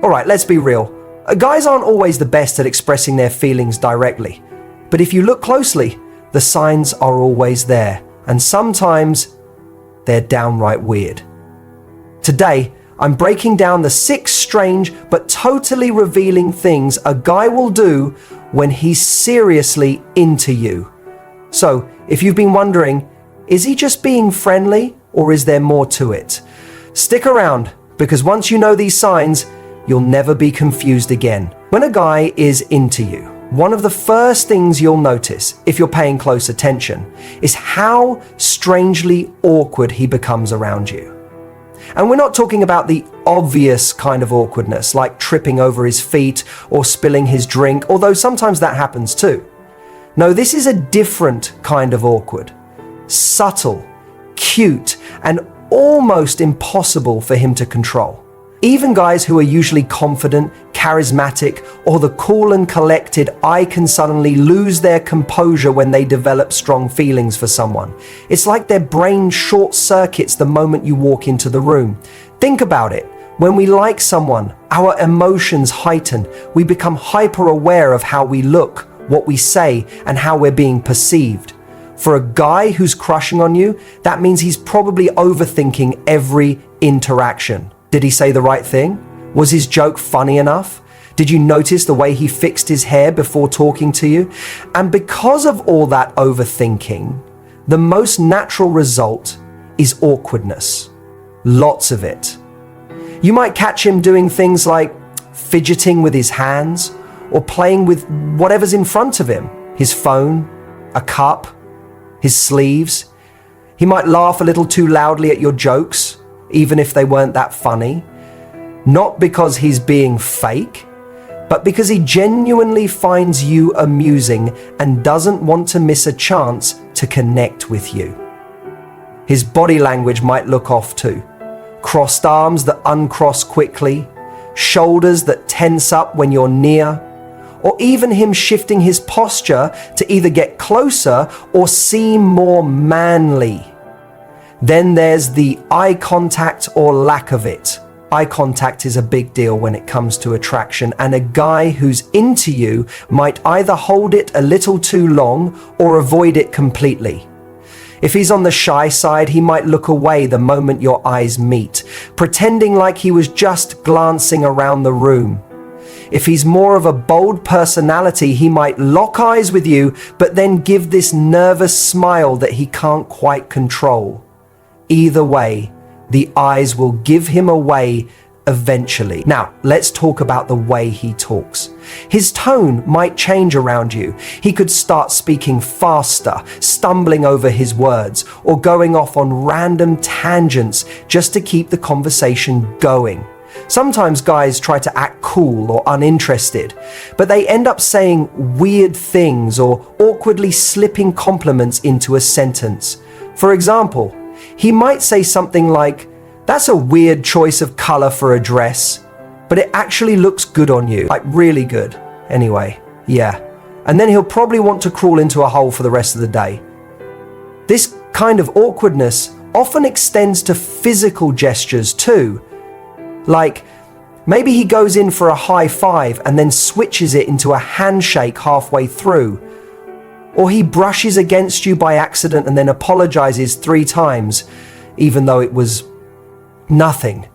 All right, let's be real. Guys aren't always the best at expressing their feelings directly. But if you look closely, the signs are always there. And sometimes they're downright weird. Today, I'm breaking down the 6 strange but totally revealing things a guy will do when he's seriously into you. So, if you've been wondering, is he just being friendly or is there more to it? Stick around, because once you know these signs, you'll never be confused again. When a guy is into you, one of the first things you'll notice, if you're paying close attention, is how strangely awkward he becomes around you. And we're not talking about the obvious kind of awkwardness, like tripping over his feet or spilling his drink, although sometimes that happens too. No, this is a different kind of awkward. Subtle, cute, and almost impossible for him to control. Even guys who are usually confident, charismatic, or the cool and collected eye can suddenly lose their composure when they develop strong feelings for someone. It's like their brain short circuits the moment you walk into the room. Think about it. When we like someone, our emotions heighten. We become hyper aware of how we look, what we say, and how we're being perceived. For a guy who's crushing on you, that means he's probably overthinking every interaction. Did he say the right thing? Was his joke funny enough? Did you notice the way he fixed his hair before talking to you? And because of all that overthinking, the most natural result is awkwardness. Lots of it. You might catch him doing things like fidgeting with his hands or playing with whatever's in front of him. His phone, a cup, his sleeves. He might laugh a little too loudly at your jokes, even if they weren't that funny, not because he's being fake, but because he genuinely finds you amusing and doesn't want to miss a chance to connect with you. His body language might look off too. Crossed arms that uncross quickly, shoulders that tense up when you're near, or even him shifting his posture to either get closer or seem more manly. Then there's the eye contact or lack of it. Eye contact is a big deal when it comes to attraction, and a guy who's into you might either hold it a little too long or avoid it completely. If he's on the shy side, he might look away the moment your eyes meet, pretending like he was just glancing around the room. If he's more of a bold personality, he might lock eyes with you, but then give this nervous smile that he can't quite control. Either way, the eyes will give him away eventually. Now, let's talk about the way he talks. His tone might change around you. He could start speaking faster, stumbling over his words, or going off on random tangents just to keep the conversation going. Sometimes guys try to act cool or uninterested, but they end up saying weird things or awkwardly slipping compliments into a sentence. For example, he might say something like, "That's a weird choice of color for a dress, but it actually looks good on you, like really good. Anyway, yeah." And then he'll probably want to crawl into a hole for the rest of the day. This kind of awkwardness often extends to physical gestures too. Like, maybe he goes in for a high five and then switches it into a handshake halfway through. Or he brushes against you by accident and then apologizes 3 times, even though it was nothing.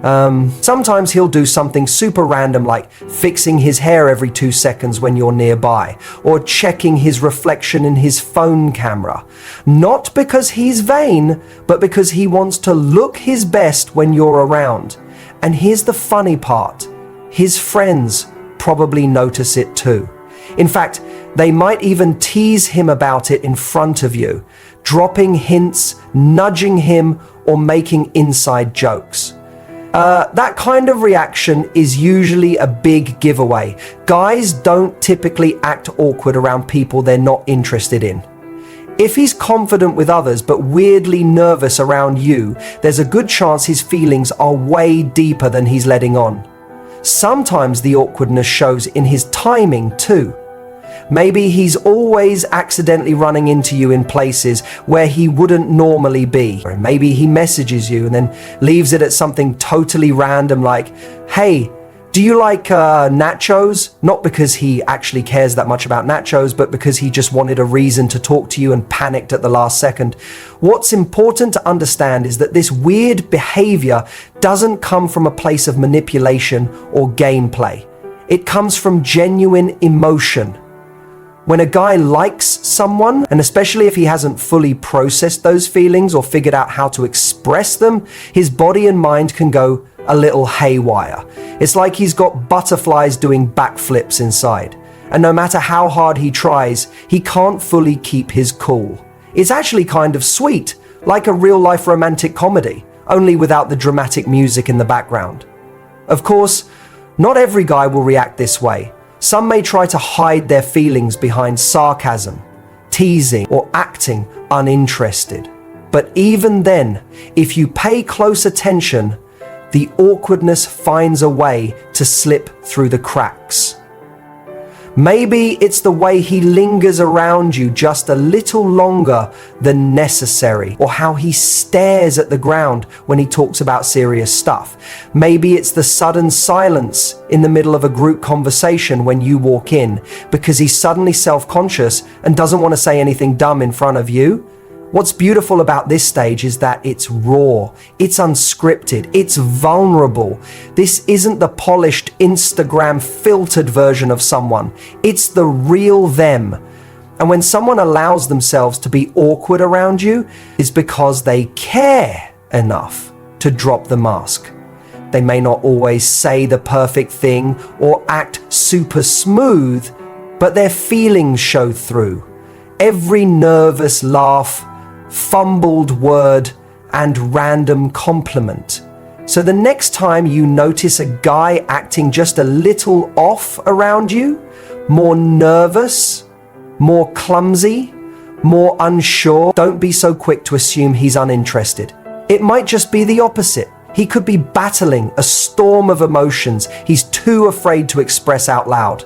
Sometimes he'll do something super random like fixing his hair every 2 seconds when you're nearby, or checking his reflection in his phone camera. Not because he's vain, but because he wants to look his best when you're around. And here's the funny part. His friends probably notice it too. In fact, they might even tease him about it in front of you, dropping hints, nudging him, or making inside jokes. That kind of reaction is usually a big giveaway. Guys don't typically act awkward around people they're not interested in. If he's confident with others but weirdly nervous around you, there's a good chance his feelings are way deeper than he's letting on. Sometimes the awkwardness shows in his timing too. Maybe he's always accidentally running into you in places where he wouldn't normally be. Or maybe he messages you and then leaves it at something totally random like, "Hey, do you like nachos?" Not because he actually cares that much about nachos, but because he just wanted a reason to talk to you and panicked at the last second. What's important to understand is that this weird behavior doesn't come from a place of manipulation or gameplay. It comes from genuine emotion. When a guy likes someone, and especially if he hasn't fully processed those feelings or figured out how to express them, his body and mind can go a little haywire. It's like he's got butterflies doing backflips inside. And no matter how hard he tries, he can't fully keep his cool. It's actually kind of sweet, like a real-life romantic comedy, only without the dramatic music in the background. Of course, not every guy will react this way. Some may try to hide their feelings behind sarcasm, teasing, or acting uninterested. But even then, if you pay close attention, the awkwardness finds a way to slip through the cracks. Maybe it's the way he lingers around you just a little longer than necessary, or how he stares at the ground when he talks about serious stuff. Maybe it's the sudden silence in the middle of a group conversation when you walk in, because he's suddenly self-conscious and doesn't want to say anything dumb in front of you. What's beautiful about this stage is that it's raw, it's unscripted, it's vulnerable. This isn't the polished Instagram filtered version of someone. It's the real them. And when someone allows themselves to be awkward around you, it's because they care enough to drop the mask. They may not always say the perfect thing or act super smooth, but their feelings show through. Every nervous laugh, fumbled word, and random compliment. So the next time you notice a guy acting just a little off around you, more nervous, more clumsy, more unsure, don't be so quick to assume he's uninterested. It might just be the opposite. He could be battling a storm of emotions he's too afraid to express out loud.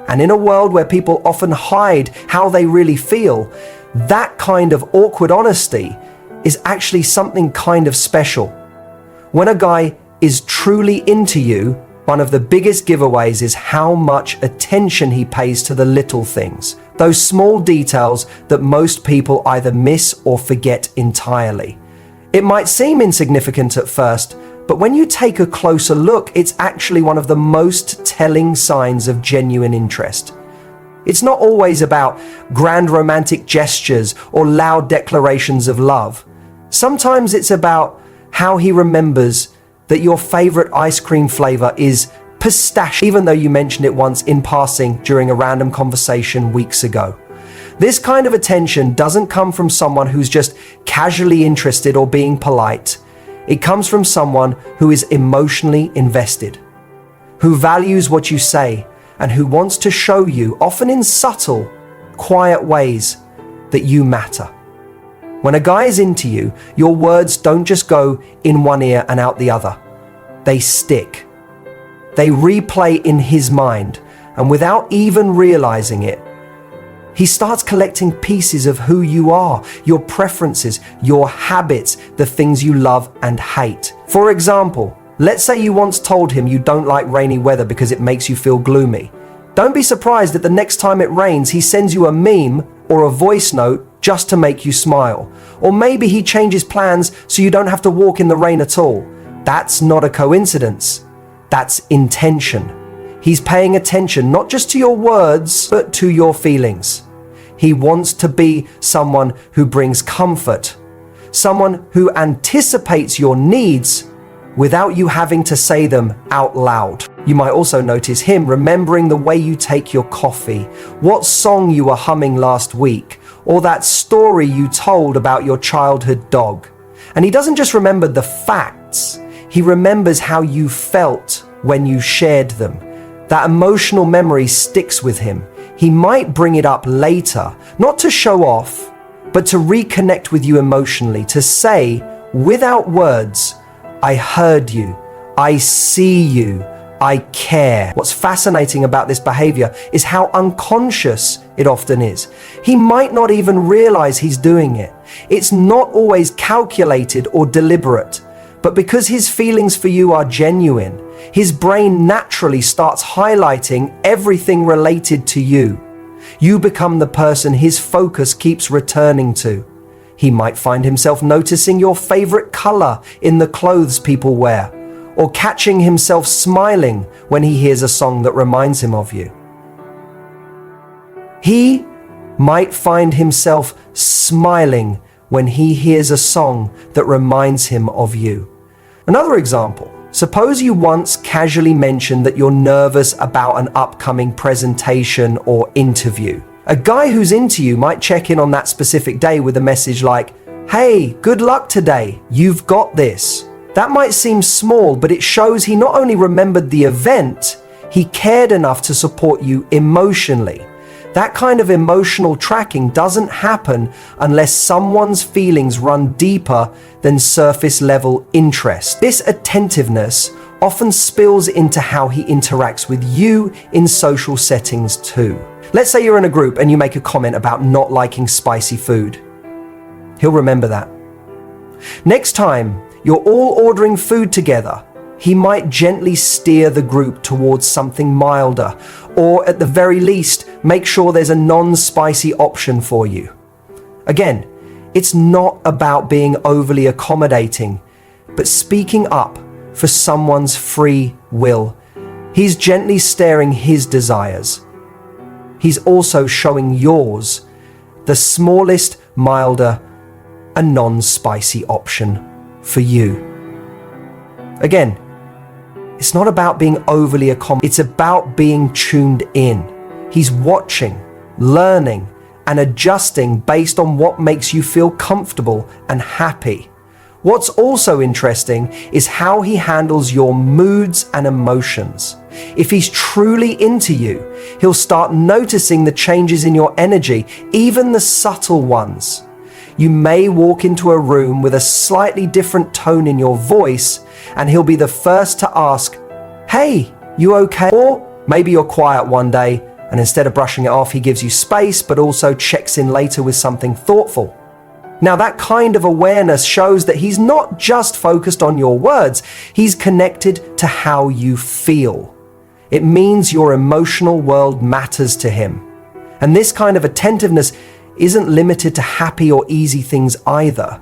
And in a world where people often hide how they really feel, that kind of awkward honesty is actually something kind of special. When a guy is truly into you, one of the biggest giveaways is how much attention he pays to the little things, those small details that most people either miss or forget entirely. It might seem insignificant at first, but when you take a closer look, it's actually one of the most telling signs of genuine interest. It's not always about grand romantic gestures or loud declarations of love. Sometimes it's about how he remembers that your favorite ice cream flavor is pistachio, even though you mentioned it once in passing during a random conversation weeks ago. This kind of attention doesn't come from someone who's just casually interested or being polite. It comes from someone who is emotionally invested, who values what you say, and who wants to show you, often in subtle, quiet ways, that you matter. When a guy is into you, your words don't just go in one ear and out the other. They stick. They replay in his mind, and without even realizing it, he starts collecting pieces of who you are, your preferences, your habits, the things you love and hate. For example, let's say you once told him you don't like rainy weather because it makes you feel gloomy. Don't be surprised that the next time it rains, he sends you a meme or a voice note just to make you smile. Or maybe he changes plans so you don't have to walk in the rain at all. That's not a coincidence. That's intention. He's paying attention not just to your words, but to your feelings. He wants to be someone who brings comfort, someone who anticipates your needs without you having to say them out loud. You might also notice him remembering the way you take your coffee, what song you were humming last week, or that story you told about your childhood dog. And he doesn't just remember the facts, he remembers how you felt when you shared them. That emotional memory sticks with him. He might bring it up later, not to show off, but to reconnect with you emotionally, to say, without words, I heard you, I see you, I care. What's fascinating about this behavior is how unconscious it often is. He might not even realize he's doing it. It's not always calculated or deliberate, but because his feelings for you are genuine, his brain naturally starts highlighting everything related to you. You become the person his focus keeps returning to. He might find himself noticing your favorite color in the clothes people wear, or catching himself smiling when he hears a song that reminds him of you. He might find himself smiling when he hears a song that reminds him of you. Another example, suppose you once casually mentioned that you're nervous about an upcoming presentation or interview. A guy who's into you might check in on that specific day with a message like, "Hey, good luck today, you've got this." That might seem small, but it shows he not only remembered the event, he cared enough to support you emotionally. That kind of emotional tracking doesn't happen unless someone's feelings run deeper than surface level interest. This attentiveness often spills into how he interacts with you in social settings too. Let's say you're in a group and you make a comment about not liking spicy food. He'll remember that. Next time you're all ordering food together, he might gently steer the group towards something milder, or at the very least, make sure there's a non-spicy option for you. Again, it's not about being overly accommodating, but speaking up for someone's free will. He's gently steering his desires. He's also showing yours, the smallest, milder, and non-spicy option for you. Again, it's not about being overly accommodating, it's about being tuned in. He's watching, learning, and adjusting based on what makes you feel comfortable and happy. What's also interesting is how he handles your moods and emotions. If he's truly into you, he'll start noticing the changes in your energy, even the subtle ones. You may walk into a room with a slightly different tone in your voice, and he'll be the first to ask, "Hey, you okay?" Or maybe you're quiet one day, and instead of brushing it off, he gives you space, but also checks in later with something thoughtful. Now, that kind of awareness shows that he's not just focused on your words, he's connected to how you feel. It means your emotional world matters to him. And this kind of attentiveness isn't limited to happy or easy things either.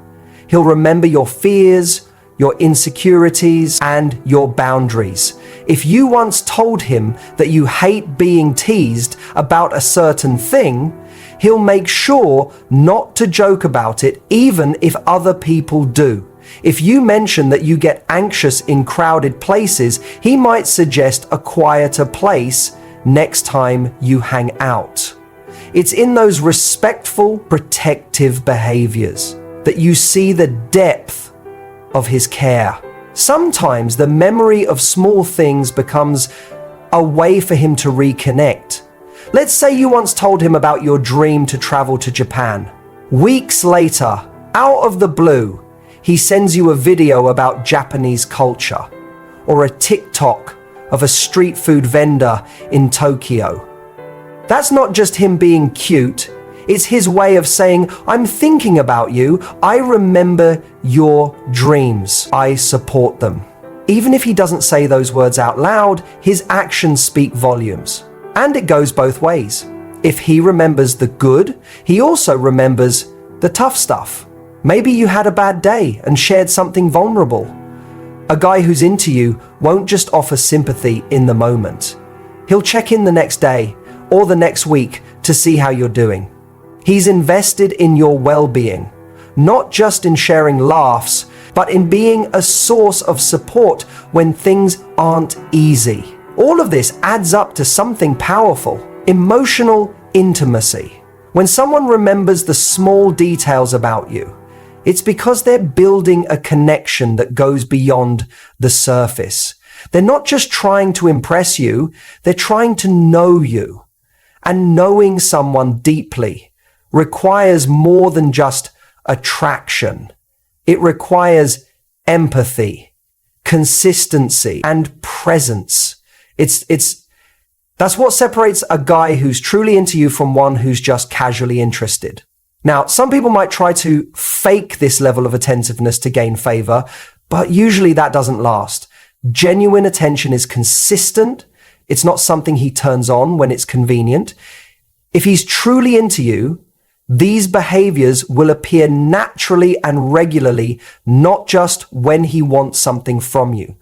He'll remember your fears, your insecurities, and your boundaries. If you once told him that you hate being teased about a certain thing, he'll make sure not to joke about it, even if other people do. If you mention that you get anxious in crowded places, he might suggest a quieter place next time you hang out. It's in those respectful, protective behaviors that you see the depth of his care. Sometimes the memory of small things becomes a way for him to reconnect. Let's say you once told him about your dream to travel to Japan. Weeks later, out of the blue, he sends you a video about Japanese culture, or a TikTok of a street food vendor in Tokyo. That's not just him being cute, it's his way of saying, "I'm thinking about you, I remember your dreams, I support them." Even if he doesn't say those words out loud, his actions speak volumes. And it goes both ways. If he remembers the good, he also remembers the tough stuff. Maybe you had a bad day and shared something vulnerable. A guy who's into you won't just offer sympathy in the moment. He'll check in the next day or the next week to see how you're doing. He's invested in your well-being, not just in sharing laughs, but in being a source of support when things aren't easy. All of this adds up to something powerful: emotional intimacy. When someone remembers the small details about you, it's because they're building a connection that goes beyond the surface. They're not just trying to impress you, they're trying to know you. And knowing someone deeply requires more than just attraction. It requires empathy, consistency, and presence. That's what separates a guy who's truly into you from one who's just casually interested. Now, some people might try to fake this level of attentiveness to gain favor, but usually that doesn't last. Genuine attention is consistent. It's not something he turns on when it's convenient. If he's truly into you, these behaviors will appear naturally and regularly, not just when he wants something from you.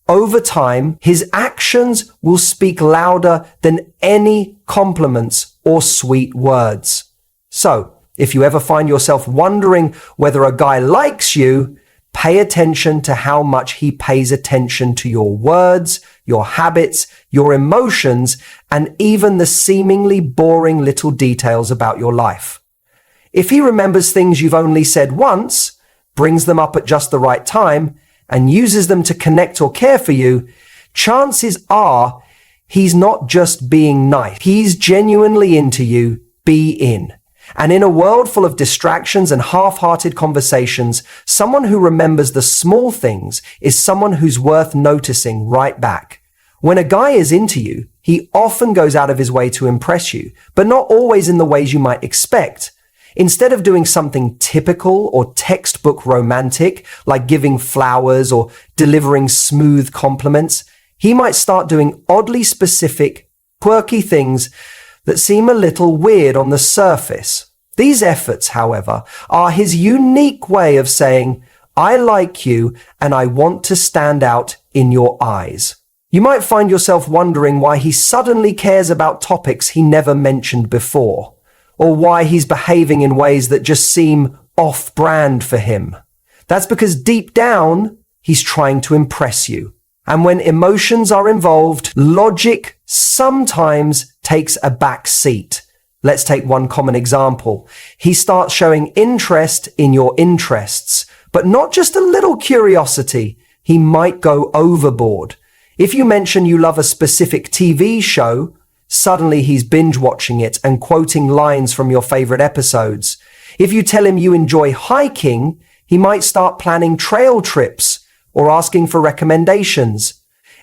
Over time, his actions will speak louder than any compliments or sweet words. So, if you ever find yourself wondering whether a guy likes you, pay attention to how much he pays attention to your words, your habits, your emotions, and even the seemingly boring little details about your life. If he remembers things you've only said once, brings them up at just the right time, and uses them to connect or care for you, chances are he's not just being nice. He's genuinely into you. Be in. And in a world full of distractions and half-hearted conversations, someone who remembers the small things is someone who's worth noticing right back. When a guy is into you, he often goes out of his way to impress you, but not always in the ways you might expect. Instead of doing something typical or textbook romantic, like giving flowers or delivering smooth compliments, he might start doing oddly specific, quirky things that seem a little weird on the surface. These efforts, however, are his unique way of saying, I like you and I want to stand out in your eyes. You might find yourself wondering why he suddenly cares about topics he never mentioned before, or why he's behaving in ways that just seem off-brand for him. That's because deep down, he's trying to impress you. And when emotions are involved, logic sometimes takes a back seat. Let's take one common example. He starts showing interest in your interests, but not just a little curiosity. He might go overboard. If you mention you love a specific TV show, suddenly he's binge watching it and quoting lines from your favorite episodes. If you tell him you enjoy hiking, he might start planning trail trips or asking for recommendations.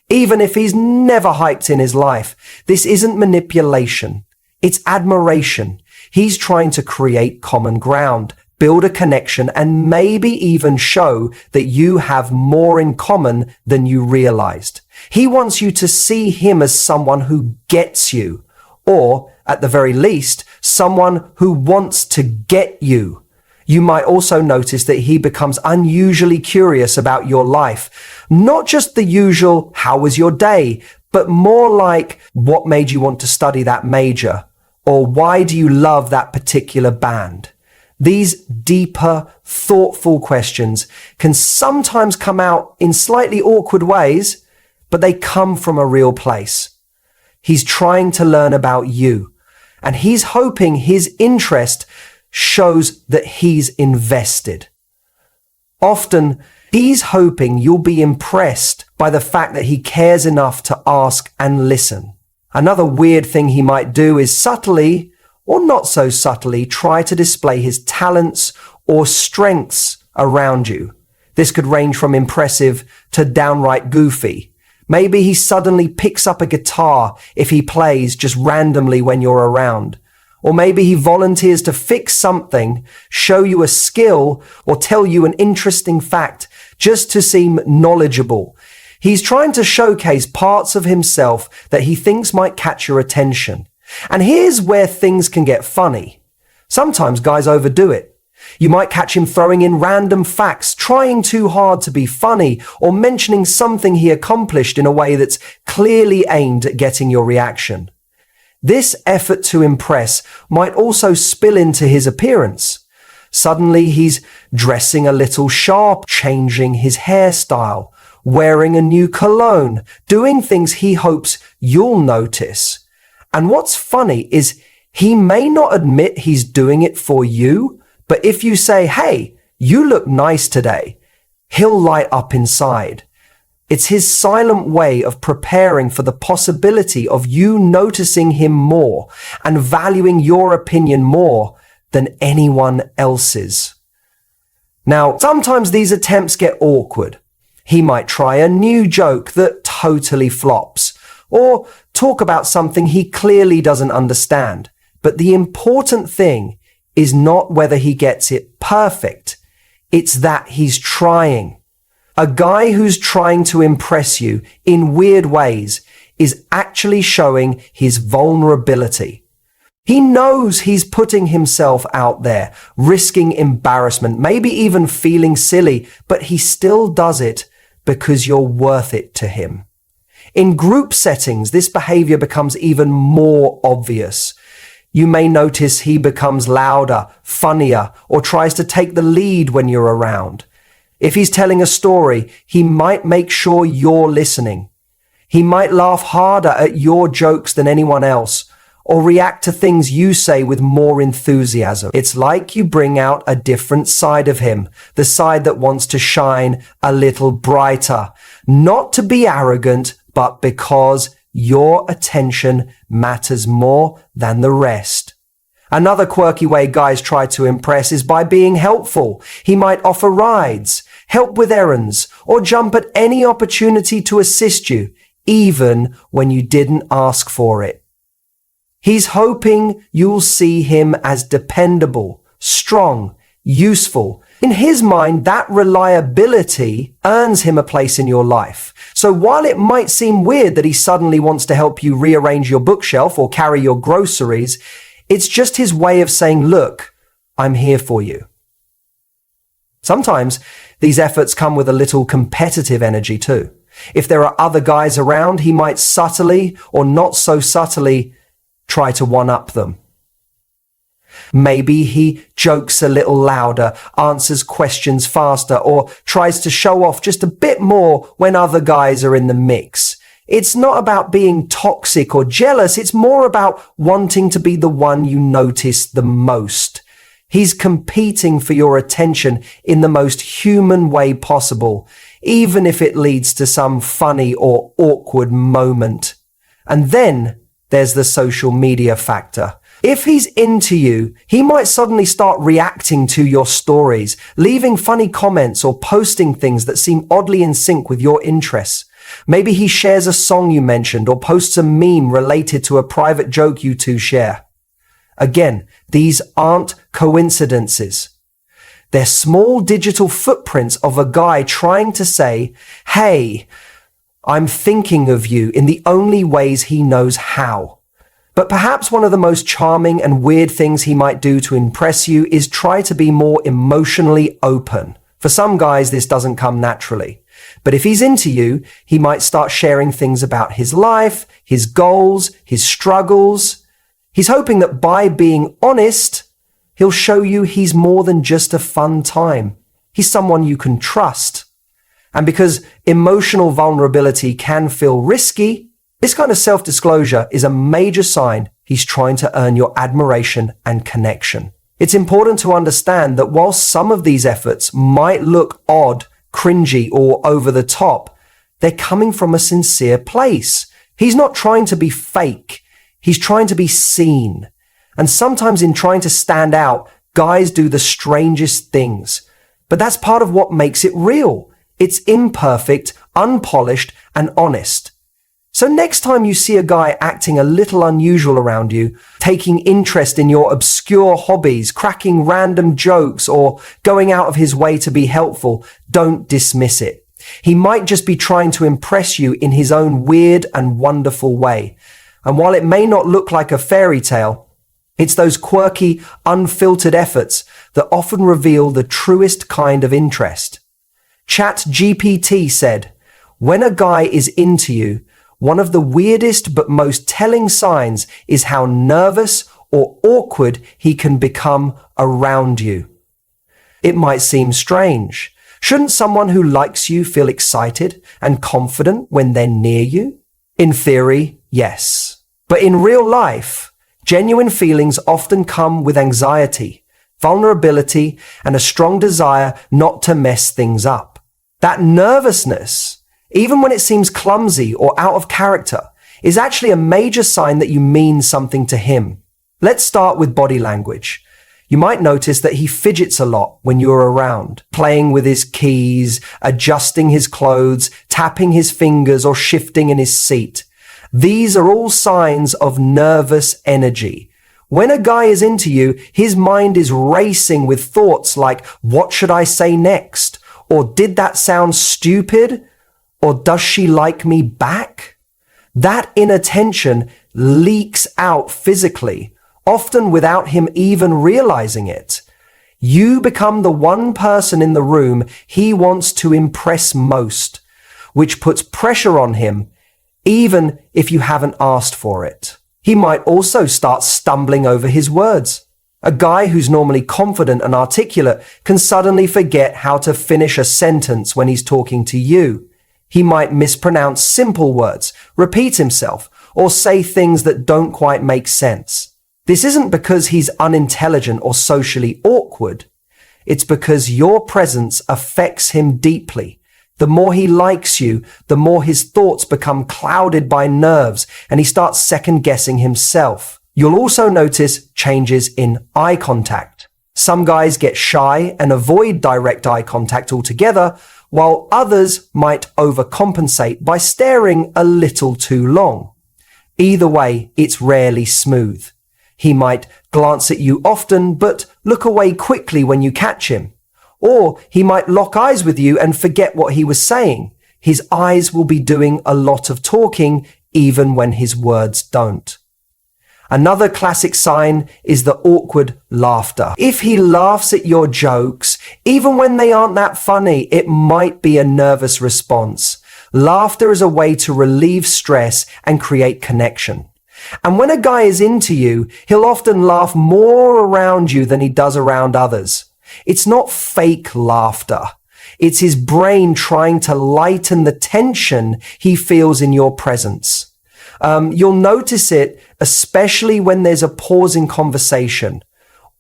Even if he's never hiked in his life, this isn't manipulation. It's admiration. He's trying to create common ground, build a connection, and maybe even show that you have more in common than you realized. He wants you to see him as someone who gets you, or at the very least, someone who wants to get you. You might also notice that he becomes unusually curious about your life. Not just the usual, how was your day? But more like, what made you want to study that major? Or why do you love that particular band? These deeper, thoughtful questions can sometimes come out in slightly awkward ways, but they come from a real place. He's trying to learn about you, and he's hoping his interest shows that he's invested. Often, he's hoping you'll be impressed by the fact that he cares enough to ask and listen. Another weird thing he might do is subtly, or not so subtly, try to display his talents or strengths around you. This could range from impressive to downright goofy. Maybe he suddenly picks up a guitar if he plays just randomly when you're around. Or maybe he volunteers to fix something, show you a skill, or tell you an interesting fact just to seem knowledgeable. He's trying to showcase parts of himself that he thinks might catch your attention. And here's where things can get funny. Sometimes guys overdo it. You might catch him throwing in random facts, trying too hard to be funny, or mentioning something he accomplished in a way that's clearly aimed at getting your reaction. This effort to impress might also spill into his appearance. Suddenly he's dressing a little sharp, changing his hairstyle, wearing a new cologne, doing things he hopes you'll notice. And what's funny is he may not admit he's doing it for you, but if you say, hey, you look nice today, he'll light up inside. It's his silent way of preparing for the possibility of you noticing him more and valuing your opinion more than anyone else's. Now, sometimes these attempts get awkward. He might try a new joke that totally flops, or talk about something he clearly doesn't understand. But the important thing is not whether he gets it perfect. It's that he's trying. A guy who's trying to impress you in weird ways is actually showing his vulnerability. He knows he's putting himself out there, risking embarrassment, maybe even feeling silly, but he still does it because you're worth it to him. In group settings, this behavior becomes even more obvious. You may notice he becomes louder, funnier, or tries to take the lead when you're around. If he's telling a story, he might make sure you're listening. He might laugh harder at your jokes than anyone else, or react to things you say with more enthusiasm. It's like you bring out a different side of him, the side that wants to shine a little brighter, not to be arrogant, but because your attention matters more than the rest. Another quirky way guys try to impress is by being helpful. He might offer rides, help with errands, or jump at any opportunity to assist you, even when you didn't ask for it. He's hoping you'll see him as dependable, strong, useful. In his mind, that reliability earns him a place in your life. So while it might seem weird that he suddenly wants to help you rearrange your bookshelf or carry your groceries, it's just his way of saying, look, I'm here for you. Sometimes these efforts come with a little competitive energy too. If there are other guys around, he might subtly or not so subtly try to one-up them. Maybe he jokes a little louder, answers questions faster, or tries to show off just a bit more when other guys are in the mix. It's not about being toxic or jealous. It's more about wanting to be the one you notice the most. He's competing for your attention in the most human way possible, even if it leads to some funny or awkward moment. And then there's the social media factor. If he's into you, he might suddenly start reacting to your stories, leaving funny comments or posting things that seem oddly in sync with your interests. Maybe he shares a song you mentioned or posts a meme related to a private joke you two share. Again, these aren't coincidences. They're small digital footprints of a guy trying to say, hey, I'm thinking of you in the only ways he knows how. But perhaps one of the most charming and weird things he might do to impress you is try to be more emotionally open. For some guys, this doesn't come naturally. But if he's into you, he might start sharing things about his life, his goals, his struggles. He's hoping that by being honest, he'll show you he's more than just a fun time. He's someone you can trust. And because emotional vulnerability can feel risky, this kind of self-disclosure is a major sign he's trying to earn your admiration and connection. It's important to understand that while some of these efforts might look odd, cringy, or over the top, they're coming from a sincere place. He's not trying to be fake. He's trying to be seen. And sometimes in trying to stand out, guys do the strangest things. But that's part of what makes it real. It's imperfect, unpolished, and honest. So next time you see a guy acting a little unusual around you, taking interest in your obscure hobbies, cracking random jokes, or going out of his way to be helpful, don't dismiss it. He might just be trying to impress you in his own weird and wonderful way. And while it may not look like a fairy tale, it's those quirky, unfiltered efforts that often reveal the truest kind of interest. ChatGPT said, when a guy is into you, one of the weirdest but most telling signs is how nervous or awkward he can become around you. It might seem strange. Shouldn't someone who likes you feel excited and confident when they're near you? In theory, yes. But in real life, genuine feelings often come with anxiety, vulnerability, and a strong desire not to mess things up. That nervousness, even when it seems clumsy or out of character, is actually a major sign that you mean something to him. Let's start with body language. You might notice that he fidgets a lot when you're around, playing with his keys, adjusting his clothes, tapping his fingers, or shifting in his seat. These are all signs of nervous energy. When a guy is into you, his mind is racing with thoughts like, what should I say next? Or did that sound stupid? Or does she like me back? That inattention leaks out physically, often without him even realizing it. You become the one person in the room he wants to impress most, which puts pressure on him, even if you haven't asked for it. He might also start stumbling over his words. A guy who's normally confident and articulate can suddenly forget how to finish a sentence when he's talking to you. He might mispronounce simple words, repeat himself, or say things that don't quite make sense. This isn't because he's unintelligent or socially awkward. It's because your presence affects him deeply. The more he likes you, the more his thoughts become clouded by nerves and he starts second-guessing himself. You'll also notice changes in eye contact. Some guys get shy and avoid direct eye contact altogether, while others might overcompensate by staring a little too long. Either way, it's rarely smooth. He might glance at you often, but look away quickly when you catch him. Or he might lock eyes with you and forget what he was saying. His eyes will be doing a lot of talking, even when his words don't. Another classic sign is the awkward laughter. If he laughs at your jokes, even when they aren't that funny, it might be a nervous response. Laughter is a way to relieve stress and create connection. And when a guy is into you, he'll often laugh more around you than he does around others. It's not fake laughter. It's his brain trying to lighten the tension he feels in your presence. You'll notice it especially when there's a pause in conversation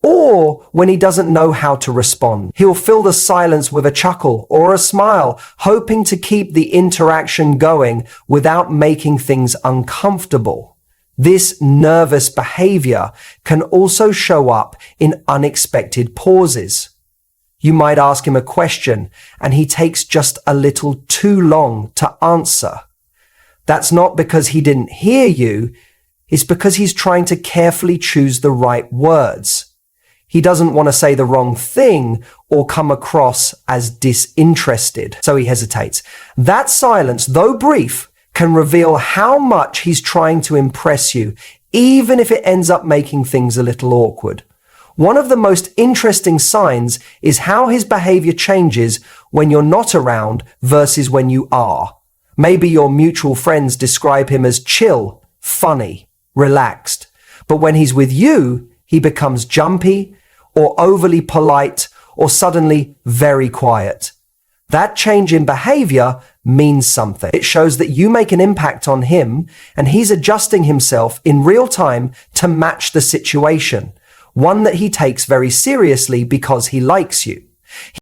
or when he doesn't know how to respond. He'll fill the silence with a chuckle or a smile, hoping to keep the interaction going without making things uncomfortable. This nervous behavior can also show up in unexpected pauses. You might ask him a question and he takes just a little too long to answer. That's not because he didn't hear you, it's because he's trying to carefully choose the right words. He doesn't want to say the wrong thing or come across as disinterested, so he hesitates. That silence, though brief, can reveal how much he's trying to impress you, even if it ends up making things a little awkward. One of the most interesting signs is how his behavior changes when you're not around versus when you are. Maybe your mutual friends describe him as chill, funny, relaxed. But when he's with you, he becomes jumpy or overly polite or suddenly very quiet. That change in behavior means something. It shows that you make an impact on him and he's adjusting himself in real time to match the situation, one that he takes very seriously because he likes you.